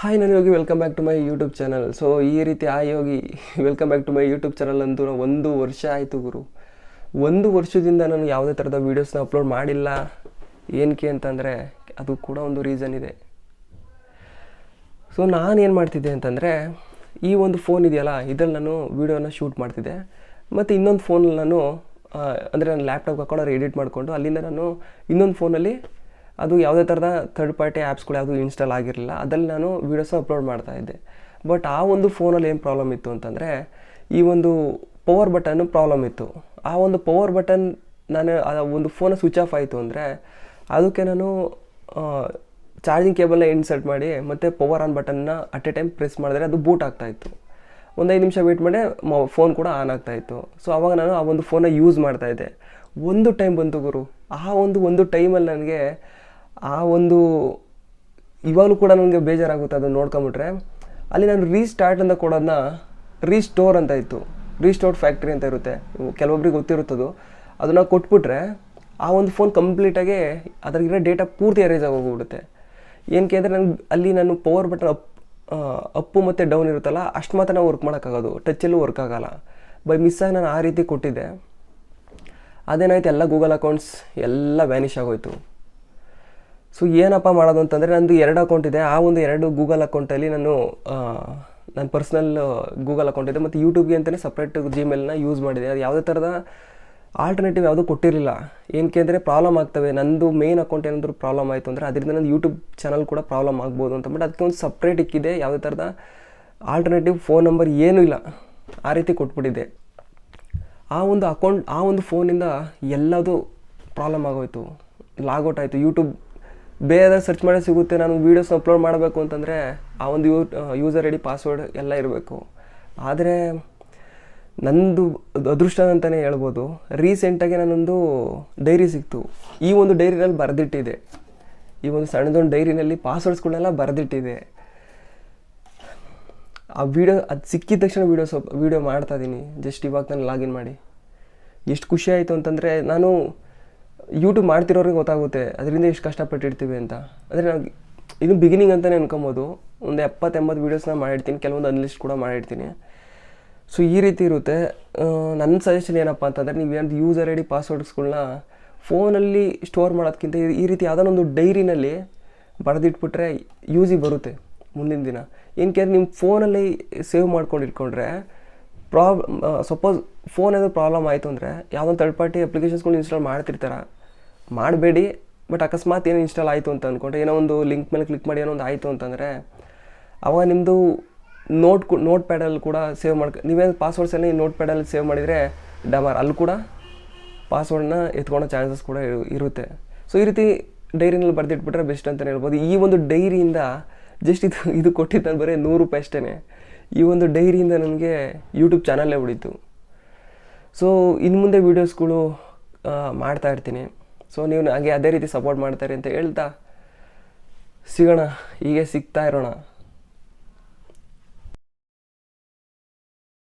Hi ನಾನು Yogi, welcome back to my YouTube channel. So ಈ ರೀತಿ Yogi welcome back to my YouTube channel ಅಂತೂ 1 ವರ್ಷ ಆಯಿತು ಗುರು. 1 ವರ್ಷದಿಂದ ನಾನು ಯಾವುದೇ ಥರದ ವೀಡಿಯೋಸ್ನ ಅಪ್ಲೋಡ್ ಮಾಡಿಲ್ಲ. ಏನಕ್ಕೆ ಅಂತಂದರೆ ಅದು ಕೂಡ ಒಂದು ರೀಸನ್ ಇದೆ. ಸೊ ನಾನು ಏನು ಮಾಡ್ತಿದ್ದೆ ಅಂತಂದರೆ, ಈ ಒಂದು ಫೋನ್ ಇದೆಯಲ್ಲ, ಇದರಲ್ಲಿ ನಾನು ವೀಡಿಯೋನ ಶೂಟ್ ಮಾಡ್ತಿದ್ದೆ. ಮತ್ತು ಇನ್ನೊಂದು ಫೋನಲ್ಲಿ ನಾನು ಅಂದರೆ ನಾನು ಲ್ಯಾಪ್ಟಾಪ್ ಹಾಕೊಂಡು ಎಡಿಟ್ ಮಾಡಿಕೊಂಡು ಅಲ್ಲಿಂದ ನಾನು ಇನ್ನೊಂದು ಫೋನಲ್ಲಿ ಅದು ಯಾವುದೇ ಥರದ ಥರ್ಡ್ ಪಾರ್ಟಿ ಆ್ಯಪ್ಸ್ಗಳು ಯಾವುದೂ ಇನ್ಸ್ಟಾಲ್ ಆಗಿರಲಿಲ್ಲ, ಅದರಲ್ಲಿ ನಾನು ವೀಡಿಯೋಸ್ನ ಅಪ್ಲೋಡ್ ಮಾಡ್ತಾಯಿದ್ದೆ. ಬಟ್ ಆ ಒಂದು ಫೋನಲ್ಲಿ ಏನು ಪ್ರಾಬ್ಲಮ್ ಇತ್ತು ಅಂತಂದರೆ, ಈ ಒಂದು ಪವರ್ ಬಟನ್ನು ಪ್ರಾಬ್ಲಮ್ ಇತ್ತು. ಆ ಒಂದು ಪವರ್ ಬಟನ್ ನಾನು ಆ ಒಂದು ಫೋನ ಸ್ವಿಚ್ ಆಫ್ ಆಯಿತು ಅಂದರೆ ಅದಕ್ಕೆ ನಾನು ಚಾರ್ಜಿಂಗ್ ಕೇಬಲ್ನ ಇನ್ಸರ್ಟ್ ಮಾಡಿ ಮತ್ತು ಪವರ್ ಆನ್ ಬಟನ್ನ ಅಟ್ ಎ ಟೈಮ್ ಪ್ರೆಸ್ ಮಾಡಿದ್ರೆ ಅದು ಬೂಟ್ ಆಗ್ತಾಯಿತ್ತು. ಒಂದು 5 ನಿಮಿಷ ವೆಯ್ಟ್ ಮಾಡಿ ಫೋನ್ ಕೂಡ ಆನ್ ಆಗ್ತಾಯಿತ್ತು. ಸೊ ಆವಾಗ ನಾನು ಆ ಒಂದು ಫೋನ್ನ ಯೂಸ್ ಮಾಡ್ತಾಯಿದ್ದೆ. ಒಂದು ಟೈಮ್ ಬಂತು ಗುರು, ಆ ಒಂದು ಟೈಮಲ್ಲಿ ನನಗೆ ಇವಾಗಲೂ ಕೂಡ ನನಗೆ ಬೇಜಾರಾಗುತ್ತೆ ಅದನ್ನು ನೋಡ್ಕೊಂಬಿಟ್ರೆ. ಅಲ್ಲಿ ನಾನು ರೀಸ್ಟಾರ್ಟ್ ಅಂತ ಕೊಡೋದನ್ನ ರೀಸ್ಟೋರ್ ಅಂತ ಇತ್ತು, ರೀಸ್ಟೋರ್ ಫ್ಯಾಕ್ಟ್ರಿ ಅಂತ ಇರುತ್ತೆ, ಕೆಲವೊಬ್ರಿಗೆ ಗೊತ್ತಿರುತ್ತದು. ಅದನ್ನು ಕೊಟ್ಬಿಟ್ರೆ ಆ ಒಂದು ಫೋನ್ ಕಂಪ್ಲೀಟಾಗಿ ಅದರಲ್ಲಿರೋ ಡೇಟಾ ಪೂರ್ತಿ ಎರೇಜ್ ಆಗೋಗ್ಬಿಡುತ್ತೆ. ಏನಕ್ಕೆ ಅಂದರೆ ನಾನು ಪವರ್ ಬಟನ್ ಅಪ್ಪು ಮತ್ತು ಡೌನ್ ಇರುತ್ತಲ್ಲ, ಅಷ್ಟು ಮಾತ್ರ ನಾವು ವರ್ಕ್ ಮಾಡೋಕ್ಕಾಗೋದು, ಟಚ್ಚಲ್ಲೂ ವರ್ಕ್ ಆಗೋಲ್ಲ. ಬೈ ಮಿಸ್ಸಾಗಿ ನಾನು ಆ ರೀತಿ ಕೊಟ್ಟಿದ್ದೆ. ಅದೇನಾಯ್ತು, ಎಲ್ಲ ಗೂಗಲ್ ಅಕೌಂಟ್ಸ್ ಎಲ್ಲ ವ್ಯಾನಿಷ್ ಆಗೋಯ್ತು. ಸೊ ಏನಪ್ಪ ಮಾಡೋದು ಅಂತಂದರೆ, ನಂದು 2 ಅಕೌಂಟ್ ಇದೆ. ಆ ಒಂದು 2 ಗೂಗಲ್ ಅಕೌಂಟಲ್ಲಿ ನನ್ನ ಪರ್ಸ್ನಲ್ ಗೂಗಲ್ ಅಕೌಂಟ್ ಇದೆ, ಮತ್ತು ಯೂಟ್ಯೂಬ್ಗೆ ಅಂತಲೇ ಸಪ್ರೇಟ್ ಜಿಮೇಲ್ನ ಯೂಸ್ ಮಾಡಿದೆ. ಅದು ಯಾವುದೇ ಥರದ ಆಲ್ಟರ್ನೇಟಿವ್ ಯಾವುದೂ ಕೊಟ್ಟಿರಲಿಲ್ಲ. ಏನಕ್ಕೆ ಅಂದರೆ ಪ್ರಾಬ್ಲಮ್ ಆಗ್ತವೆ. ನಂದು ಮೇನ್ ಅಕೌಂಟ್ ಏನಾದರೂ ಪ್ರಾಬ್ಲಮ್ ಆಯಿತು ಅಂದರೆ ಅದರಿಂದ ನನ್ನ ಯೂಟ್ಯೂಬ್ ಚಾನಲ್ ಕೂಡ ಪ್ರಾಬ್ಲಮ್ ಆಗ್ಬೋದು ಅಂತ. ಬಟ್ ಅದಕ್ಕೆ ಒಂದು ಸಪ್ರೇಟ್ ಇಕ್ಕಿದೆ, ಯಾವುದೇ ಥರದ ಆಲ್ಟರ್ನೇಟಿವ್ ಫೋನ್ ನಂಬರ್ ಏನೂ ಇಲ್ಲ, ಆ ರೀತಿ ಕೊಟ್ಬಿಟ್ಟಿದ್ದೆ. ಆ ಒಂದು ಫೋನಿಂದ ಎಲ್ಲದೂ ಪ್ರಾಬ್ಲಮ್ ಆಗೋಯ್ತು, ಲಾಗೌಟ್ ಆಯಿತು. ಯೂಟ್ಯೂಬ್ ಬೇರೆ ಸರ್ಚ್ ಮಾಡಿ ಸಿಗುತ್ತೆ. ನಾನು ವೀಡಿಯೋಸ್ನ ಅಪ್ಲೋಡ್ ಮಾಡಬೇಕು ಅಂತಂದರೆ ಆ ಒಂದು ಯೂಸರ್ ಐ ಡಿ ಪಾಸ್ವರ್ಡ್ ಎಲ್ಲ ಇರಬೇಕು. ಆದರೆ ನಂದು ಅದೃಷ್ಟ ಅಂತಲೇ ಹೇಳ್ಬೋದು, ರೀಸೆಂಟಾಗಿ ನಾನೊಂದು ಡೈರಿ ಸಿಕ್ತು. ಈ ಒಂದು ಡೈರಿನಲ್ಲಿ ಬರೆದಿಟ್ಟಿದೆ, ಈ ಒಂದು ಸಣ್ಣದೊಂದು ಡೈರಿನಲ್ಲಿ ಪಾಸ್ವರ್ಡ್ಸ್ಗಳನ್ನೆಲ್ಲ ಬರೆದಿಟ್ಟಿದೆ. ಆ ಅದು ಸಿಕ್ಕಿದ ತಕ್ಷಣ ವೀಡಿಯೋ ಮಾಡ್ತಾಯಿದ್ದೀನಿ. ಜಸ್ಟ್ ಇವಾಗ ನಾನು ಲಾಗಿನ್ ಮಾಡಿ ಎಷ್ಟು ಖುಷಿ ಆಯಿತು ಅಂತಂದರೆ, ನಾನು ಯೂಟ್ಯೂಬ್ ಮಾಡ್ತಿರೋರಿಗೆ ಗೊತ್ತಾಗುತ್ತೆ ಅದರಿಂದ ಎಷ್ಟು ಕಷ್ಟಪಟ್ಟಿರ್ತೀವಿ ಅಂತ. ಅಂದರೆ ನಾನು ಇದು ಬಿಗಿನಿಂಗ್ ಅಂತಲೇ ಅನ್ಕೊಬೋದು. ಒಂದು 70-80 ವೀಡಿಯೋಸ್ನ ಮಾಡಿರ್ತೀನಿ, ಕೆಲವೊಂದು ಅನ್ಲಿಸ್ಟ್ ಕೂಡ ಮಾಡಿರ್ತೀನಿ. ಸೊ ಈ ರೀತಿ ಇರುತ್ತೆ. ನನ್ನ ಸಜೆಷನ್ ಏನಪ್ಪ ಅಂತಂದರೆ, ನೀವೇನು ಯೂಸರ್ ಐ ಡಿ ಪಾಸ್ವರ್ಡ್ಸ್ಗಳನ್ನ ಫೋನಲ್ಲಿ ಸ್ಟೋರ್ ಮಾಡೋದಕ್ಕಿಂತ ಈ ರೀತಿ ಯಾವುದೋ ಡೈರಿನಲ್ಲಿ ಬರೆದಿಟ್ಬಿಟ್ರೆ ಯೂಸಿಗೆ ಬರುತ್ತೆ ಮುಂದಿನ ದಿನ. ಏನಕ್ಕೆ ನಿಮ್ಮ ಫೋನಲ್ಲಿ ಸೇವ್ ಮಾಡ್ಕೊಂಡು ಇಟ್ಕೊಂಡ್ರೆ ಸಪೋಸ್ ಫೋನ್ ಏನಾದರೂ ಪ್ರಾಬ್ಲಮ್ ಆಯಿತು ಅಂದರೆ, ಯಾವುದೊಂದು ಥರ್ಡ್ ಪಾರ್ಟಿ ಅಪ್ಲಿಕೇಶನ್ಸ್ಗಳು ಇನ್ಸ್ಟಾಲ್ ಮಾಡ್ತಿರ್ತಾರೆ, ಮಾಡಬೇಡಿ. ಬಟ್ ಅಕಸ್ಮಾತ್ ಏನೋ ಇನ್ಸ್ಟಾಲ್ ಆಯಿತು ಅಂತ ಅಂದ್ಕೊಂಡ್ರೆ, ಏನೋ ಒಂದು ಲಿಂಕ್ ಮೇಲೆ ಕ್ಲಿಕ್ ಮಾಡಿ ಏನೋ ಒಂದು ಆಯಿತು ಅಂತಂದರೆ, ಆವಾಗ ನಿಮ್ಮದು ನೋಟ್ ಪ್ಯಾಡಲ್ಲಿ ಕೂಡ ಸೇವ್ ನೀವೇನು ಪಾಸ್ವರ್ಡ್ಸ್ ಎಲ್ಲ ನೋಟ್ ಪ್ಯಾಡಲ್ಲಿ ಸೇವ್ ಮಾಡಿದರೆ ಡಮಾರ್ ಅಲ್ಲಿ ಕೂಡ ಪಾಸ್ವರ್ಡ್ನ ಎತ್ಕೊಳ್ಳೋ ಚಾನ್ಸಸ್ ಕೂಡ ಇರುತ್ತೆ. ಸೊ ಈ ರೀತಿ ಡೈರಿನಲ್ಲಿ ಬರೆದಿಟ್ಬಿಟ್ರೆ ಬೆಸ್ಟ್ ಅಂತಲೇ ಹೇಳ್ಬೋದು. ಈ ಒಂದು ಡೈರಿಯಿಂದ ಜಸ್ಟ್ ಇದು ಕೊಟ್ಟಿದ್ದು ನಾನು ಬರೀ ₹100 ಅಷ್ಟೇ. ಈ ಒಂದು ಡೈರಿಯಿಂದ ನನಗೆ ಯೂಟ್ಯೂಬ್ ಚಾನಲ್ಲೇ ಉಳಿತು. ಸೊ ಇನ್ನು ಮುಂದೆ ವೀಡಿಯೋಸ್ಗಳು ಮಾಡ್ತಾಯಿರ್ತೀನಿ. ಸೊ ನೀವು ಹಾಗೆ ಅದೇ ರೀತಿ ಸಪೋರ್ಟ್ ಮಾಡ್ತಾರೆ ಅಂತ ಹೇಳ್ತಾ ಸಿಗೋಣ, ಹೀಗೆ ಸಿಗ್ತಾ ಇರೋಣ.